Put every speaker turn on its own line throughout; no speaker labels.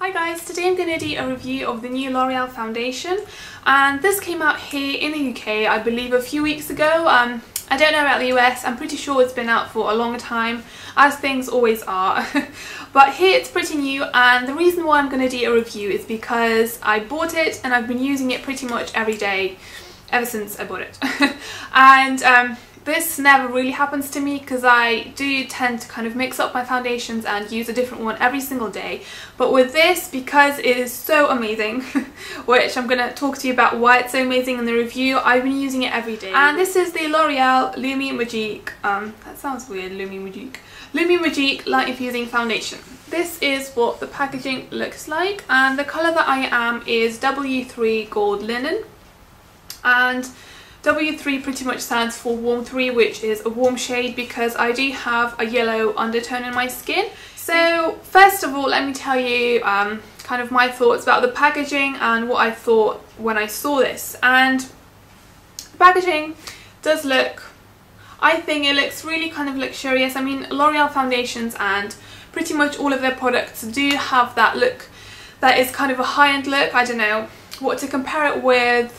Hi guys, today I'm going to do a review of the new L'Oreal foundation, and this came out here in the UK I believe a few weeks ago. I don't know about the US, I'm pretty sure it's been out for a long time, as things always are. But here it's pretty new, and the reason why I'm going to do a review is because I bought it and I've been using it pretty much every day ever since I bought it. And this never really happens to me because I do tend to kind of mix up my foundations and use a different one every single day. But with this, because it is so amazing, which I'm going to talk to you about why it's so amazing in the review, I've been using it every day. And this is the L'Oreal Lumi Magique, that sounds weird, Lumi Magique Light Infusing Foundation. This is what the packaging looks like, and the colour that I am is W3 Gold Linen, and W3 pretty much stands for warm 3, which is a warm shade because I do have a yellow undertone in my skin. So first of all, let me tell you kind of my thoughts about the packaging and what I thought when I saw this. And the packaging does look, I think it looks really kind of luxurious. I mean, L'Oreal foundations and pretty much all of their products do have that look that is kind of a high-end look. I don't know what to compare it with.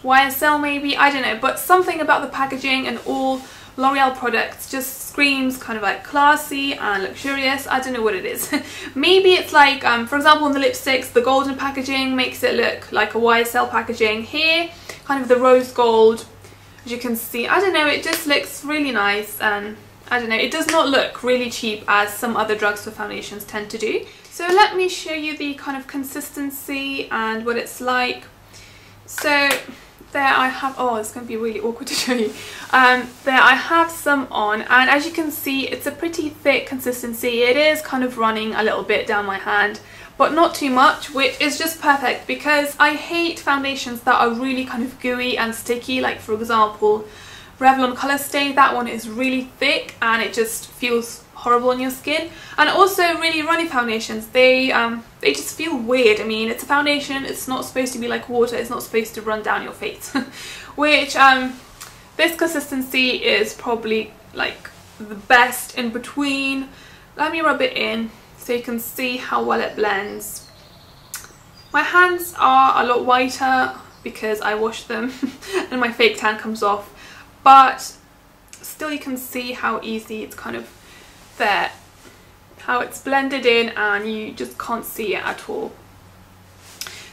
YSL maybe, I don't know, but something about the packaging and all L'Oreal products just screams kind of like classy and luxurious. I don't know what it is. Maybe it's like, for example, in the lipsticks, the golden packaging makes it look like a YSL packaging. Here, kind of the rose gold, as you can see, I don't know, it just looks really nice, and I don't know, it does not look really cheap as some other drugstore foundations tend to do. So let me show you the kind of consistency and what it's like. So there I have, oh, it's going to be really awkward to show you. There I have some on, and as you can see, it's a pretty thick consistency. It is kind of running a little bit down my hand, but not too much, which is just perfect because I hate foundations that are really kind of gooey and sticky. Like, for example, Revlon Colour Stay, that one is really thick and it just feels horrible on your skin. And also really runny foundations, they just feel weird. I mean, it's a foundation, it's not supposed to be like water, it's not supposed to run down your face. Which this consistency is probably like the best in between. Let me rub it in so you can see how well it blends. My hands are a lot whiter because I washed them and my fake tan comes off, but still you can see how easy it's kind of there, how it's blended in and you just can't see it at all.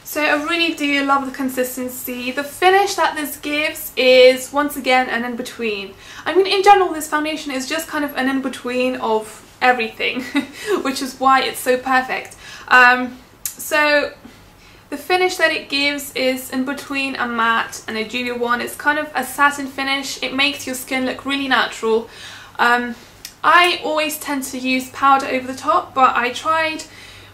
So I really do love the consistency. The finish that this gives is once again an in-between. I mean, in general this foundation is just kind of an in-between of everything, which is why it's so perfect. So the finish that it gives is in between a matte and a dewy one. It's kind of a satin finish. It makes your skin look really natural. I always tend to use powder over the top, but I tried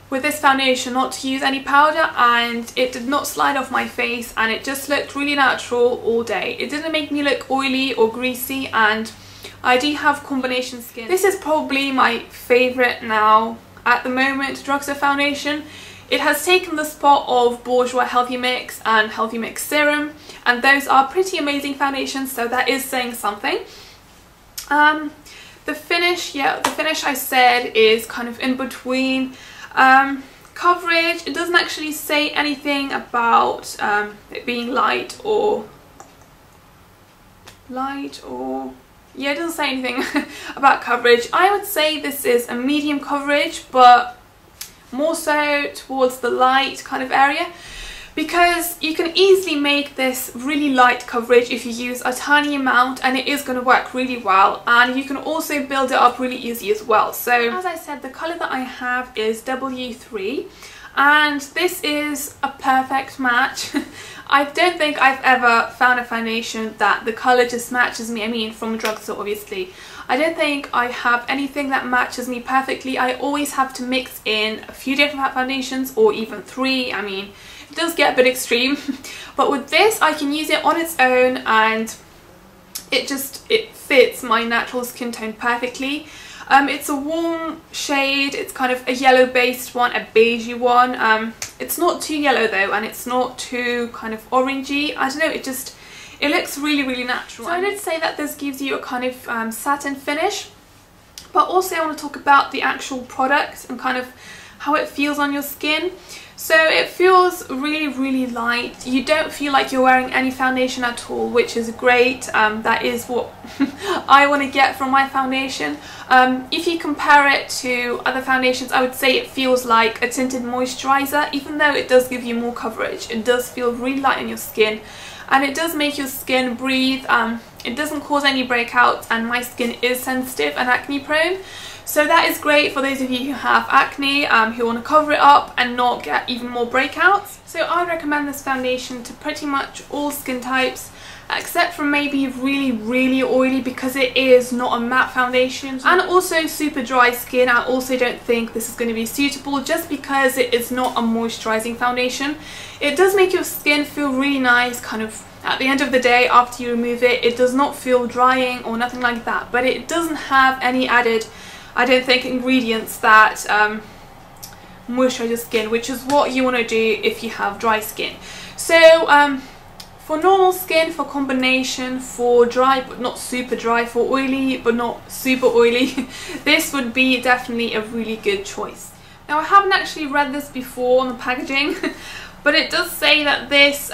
with this foundation not to use any powder and it did not slide off my face and it just looked really natural all day. It didn't make me look oily or greasy, and I do have combination skin. This is probably my favourite now at the moment drugstore foundation. It has taken the spot of Bourjois Healthy Mix and Healthy Mix Serum, and those are pretty amazing foundations, so that is saying something. The finish, yeah, the finish I said is kind of in between. Coverage, it doesn't actually say anything about it being light or yeah, it doesn't say anything about coverage. I would say this is a medium coverage, but more so towards the light kind of area, because you can easily make this really light coverage if you use a tiny amount, and it is going to work really well, and you can also build it up really easy as well. So as I said, the colour that I have is W3, and this is a perfect match. I don't think I've ever found a foundation that the colour just matches me. I mean, from a drugstore obviously. I don't think I have anything that matches me perfectly. I always have to mix in a few different foundations, or even 3. I mean, it does get a bit extreme, but with this I can use it on its own and it fits my natural skin tone perfectly. It's a warm shade, it's kind of a yellow based one, a beigey one. It's not too yellow though, and it's not too kind of orangey. I don't know, it looks really natural. So I did say that this gives you a kind of satin finish, but also I want to talk about the actual product and kind of how it feels on your skin. So it feels really, really light. You don't feel like you're wearing any foundation at all, which is great. That is what I want to get from my foundation. If you compare it to other foundations, I would say it feels like a tinted moisturizer, even though it does give you more coverage. It does feel really light on your skin, and it does make your skin breathe. It doesn't cause any breakouts, and my skin is sensitive and acne prone. So that is great for those of you who have acne, who want to cover it up and not get even more breakouts. So I recommend this foundation to pretty much all skin types, except for maybe really, really oily, because it is not a matte foundation. And also super dry skin, I also don't think this is going to be suitable, just because it is not a moisturizing foundation. It does make your skin feel really nice, kind of at the end of the day after you remove it. It does not feel drying or nothing like that, but it doesn't have any added, I don't think, ingredients that moisturize your skin, which is what you want to do if you have dry skin. So for normal skin, for combination, for dry but not super dry, for oily but not super oily, this would be definitely a really good choice. Now, I haven't actually read this before on the packaging, but it does say that this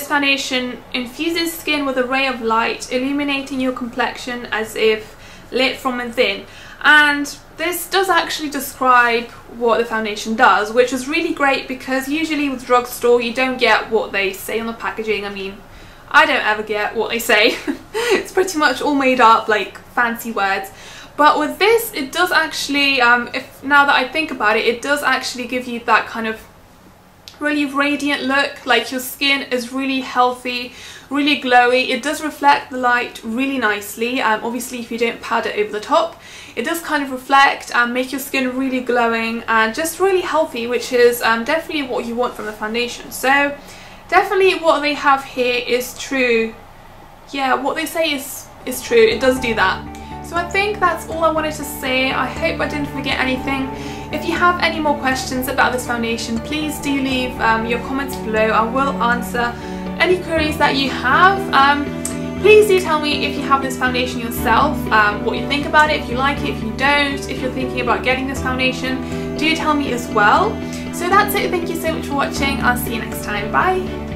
foundation infuses skin with a ray of light, illuminating your complexion as if lit from within. And this does actually describe what the foundation does, which is really great, because usually with drugstore you don't get what they say on the packaging. I mean, I don't ever get what they say. It's pretty much all made up, like fancy words. But with this, it does actually, now that I think about it, it does actually give you that kind of really radiant look, like your skin is really healthy, really glowy. It does reflect the light really nicely. Obviously, if you don't pad it over the top, it does kind of reflect and make your skin really glowing and just really healthy, which is definitely what you want from the foundation. So definitely what they have here is true. Yeah, what they say is true. It does do that. So I think that's all I wanted to say. I hope I didn't forget anything. If you have any more questions about this foundation, please do leave your comments below. I will answer any queries that you have. Please do tell me if you have this foundation yourself, what you think about it, if you like it, if you don't, if you're thinking about getting this foundation, do tell me as well. So that's it, thank you so much for watching, I'll see you next time, bye!